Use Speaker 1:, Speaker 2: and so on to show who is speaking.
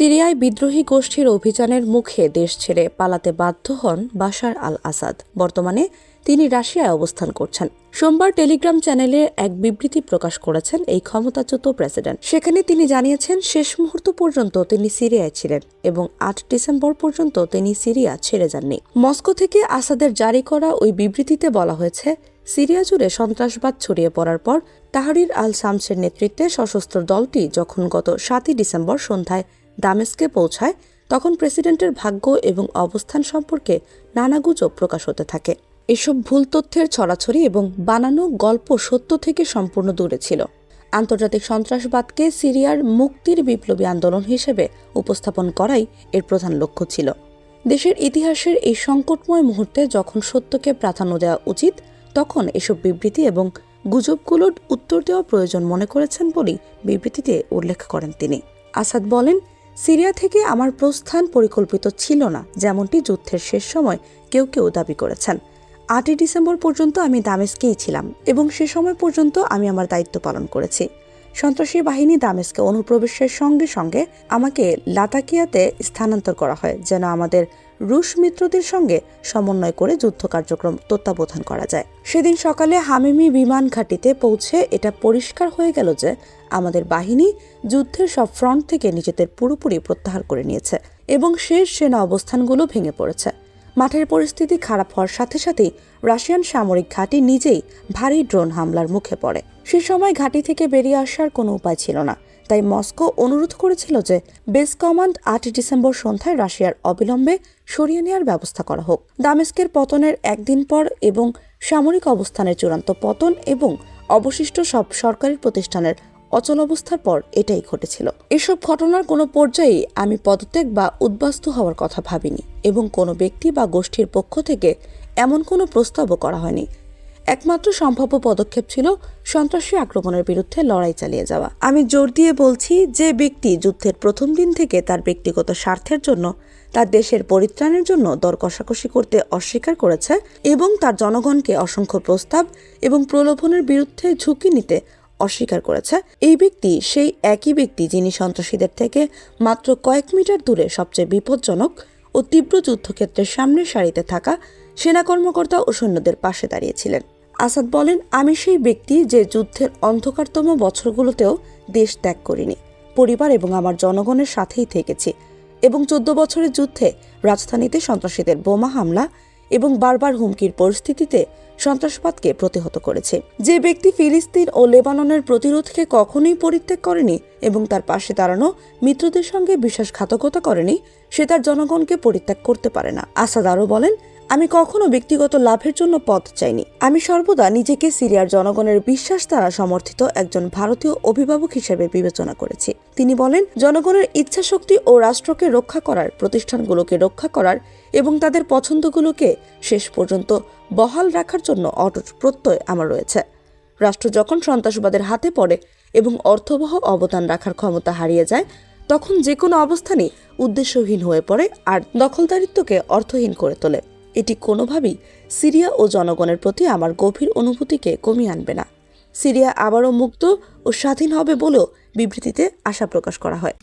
Speaker 1: সিরিয়ায় বিদ্রোহী গোষ্ঠীর অভিযানের মুখে দেশ ছেড়ে পালাতে বাধ্য হন বাশার আল আসাদ। বর্তমানে তিনি রাশিয়ায় অবস্থান করছেন। সোমবার টেলিগ্রাম চ্যানেলে এক বিবৃতি প্রকাশ করেছেন এই ক্ষমতাচ্যুত প্রেসিডেন্ট। সেখানে তিনি জানিয়েছেন, শেষ মুহূর্ত পর্যন্ত তিনি সিরিয়ায় ছিলেন এবং ৮ ডিসেম্বর পর্যন্ত তিনি সিরিয়া ছেড়ে যাননি। মস্কো থেকে আসাদের জারি করা ওই বিবৃতিতে বলা হয়েছে, সিরিয়া জুড়ে সন্ত্রাসবাদ ছড়িয়ে পড়ার পর তাহরির আল শামসের নেতৃত্বে সশস্ত্র দলটি যখন গত ৭ ডিসেম্বর সন্ধ্যায় দামেস্কে পৌঁছায়, তখন প্রেসিডেন্টের ভাগ্য এবং অবস্থান সম্পর্কে নানা গুজব প্রকাশ হতে থাকে। এসব ভুল তথ্যের ছড়াছড়ি এবং বানানো গল্প সত্য থেকে সম্পূর্ণ দূরে ছিল। আন্তর্জাতিক সন্ত্রাসবাদকে সিরিয়ার মুক্তির বিপ্লবী আন্দোলন হিসেবে উপস্থাপন করাই এর প্রধান লক্ষ্য ছিল। দেশের ইতিহাসের এই সংকটময় মুহূর্তে যখন সত্যকে প্রাধান্য দেওয়া উচিত, তখন এসব বিবৃতি এবং গুজবগুলোর উত্তর দেওয়া প্রয়োজন মনে করেছেন বলেই বিবৃতিতে উল্লেখ করেন তিনি। আসাদ বলেন, সিরিয়া থেকে আমার প্রস্থান পরিকল্পিত ছিল না, যেমনটি যুদ্ধের শেষ সময় কেউ কেউ দাবি করেছেন। ৮ ডিসেম্বর পর্যন্ত আমি দামেস্কেই ছিলাম এবং সে সময় পর্যন্ত আমি আমার দায়িত্ব পালন করেছি। সন্ত্রাসী বাহিনী দামেস্কে অনুপ্রবেশের সঙ্গে সঙ্গে আমাকে লাতাকিয়াতে স্থানান্তর করা হয়, যেন আমাদের রুশ মিত্রদের সঙ্গে সমন্বয় করে যুদ্ধ কার্যক্রম তত্ত্বাবধান করা যায়। সেদিন সকালে হামিমি বিমান ঘাঁটিতে পৌঁছে এটা পরিষ্কার হয়ে গেল যে আমাদের বাহিনী যুদ্ধের সব ফ্রন্ট থেকে নিজেদের পুরোপুরি প্রত্যাহার করে নিয়েছে এবং শেষ সেনা অবস্থানগুলো ভেঙে পড়েছে। মাঠের পরিস্থিতি খারাপ হওয়ার সাথে সাথেই রাশিয়ান সামরিক ঘাঁটি নিজেই ভারী ড্রোন হামলার মুখে পড়ে। সে সময় ঘাঁটি থেকে বেরিয়ে আসার কোনো উপায় ছিল না, তাই মস্কো অনুরোধ করেছিল যে বেস কমান্ড ৮ ডিসেম্বর সন্ধ্যায় রাশিয়ার অবিলম্বে সরিয়ে নেওয়ার ব্যবস্থা করা হোক। দামেস্কের পতনের একদিন পর এবং সামরিক অবস্থানের চূড়ান্ত পতন এবং অবশিষ্ট সব সরকারি প্রতিষ্ঠানের অচল অবস্থার পর এটাই ঘটেছিল। এসব ঘটনার কোনো পর্যায়েই আমি পদত্যাগ বা উদ্বাস্তু হওয়ার কথা ভাবিনি এবং কোনো ব্যক্তি বা গোষ্ঠীর পক্ষ থেকে এমন কোনো প্রস্তাবও করা হয়নি। একমাত্র সম্ভাব্য পদক্ষেপ ছিল সন্ত্রাসী আক্রমণের বিরুদ্ধে লড়াই চালিয়ে যাওয়া। আমি জোর দিয়ে বলছি, যে ব্যক্তি যুদ্ধের প্রথম দিন থেকে তার ব্যক্তিগত স্বার্থের জন্য, তার দেশের পরিত্রাণের জন্য দর কষাকষি করতে অস্বীকার করেছে এবং তার জনগণকে অসংখ্য প্রস্তাব এবং প্রলোভনের বিরুদ্ধে ঝুঁকি নিতে অস্বীকার করেছে, এই ব্যক্তি সেই একই ব্যক্তি যিনি সন্ত্রাসীদের থেকে মাত্র কয়েক মিটার দূরে সবচেয়ে বিপজ্জনক ও তীব্র যুদ্ধক্ষেত্রের সামনের সারিতে থাকা সেনা কর্মকর্তা ও সৈন্যদের পাশে দাঁড়িয়েছিলেন। আসাদ বলেন, আমি সেই ব্যক্তি যে যুদ্ধের অন্ধকারতম বছরগুলোতেও দেশ ত্যাগ করিনি, পরিবার এবং আমার জনগণের সাথেই থেকেছি এবং 14 বছরের যুদ্ধে রাজধানীতে সন্ত্রাসীদের বোমা হামলা এবং বারবার হুমকির পরিস্থিতিতে সন্ত্রাসবাদকে প্রতিহত করেছে। যে ব্যক্তি ফিলিস্তিন ও লেবাননের প্রতিরোধকে কখনোই পরিত্যাগ করেনি এবং তার পাশে দাঁড়ানো মিত্রদের সঙ্গে বিশ্বাসঘাতকতা করেনি, সে তার জনগণকে পরিত্যাগ করতে পারে না। আসাদ আরও বলেন, আমি কখনো ব্যক্তিগত লাভের জন্য পথ চাইনি। আমি সর্বদা নিজেকে সিরিয়ার জনগণের বিশ্বাস দ্বারা সমর্থিত একজন ভারতীয় অভিভাবক হিসেবে বিবেচনা করেছি। তিনি বলেন, জনগণের ইচ্ছাশক্তি ও রাষ্ট্রকে রক্ষা করার, প্রতিষ্ঠানগুলোকে রক্ষা করার এবং তাদের পছন্দগুলোকে শেষ পর্যন্ত বহাল রাখার জন্য অটুট প্রত্যয় আমার রয়েছে। রাষ্ট্র যখন সন্ত্রাসবাদের হাতে পড়ে এবং অর্থবহ অবদান রাখার ক্ষমতা হারিয়ে যায়, তখন যে কোনো অবস্থানই উদ্দেশ্যহীন হয়ে পড়ে আর দখলদারিত্বকে অর্থহীন করে তোলে। এটি কোনোভাবেই সিরিয়া ও জনগণের প্রতি আমার গভীর অনুভূতিকে কমিয়ে আনবে না। সিরিয়া আবারও মুক্ত ও স্বাধীন হবে বলেও বিবৃতিতে আশা প্রকাশ করা হয়।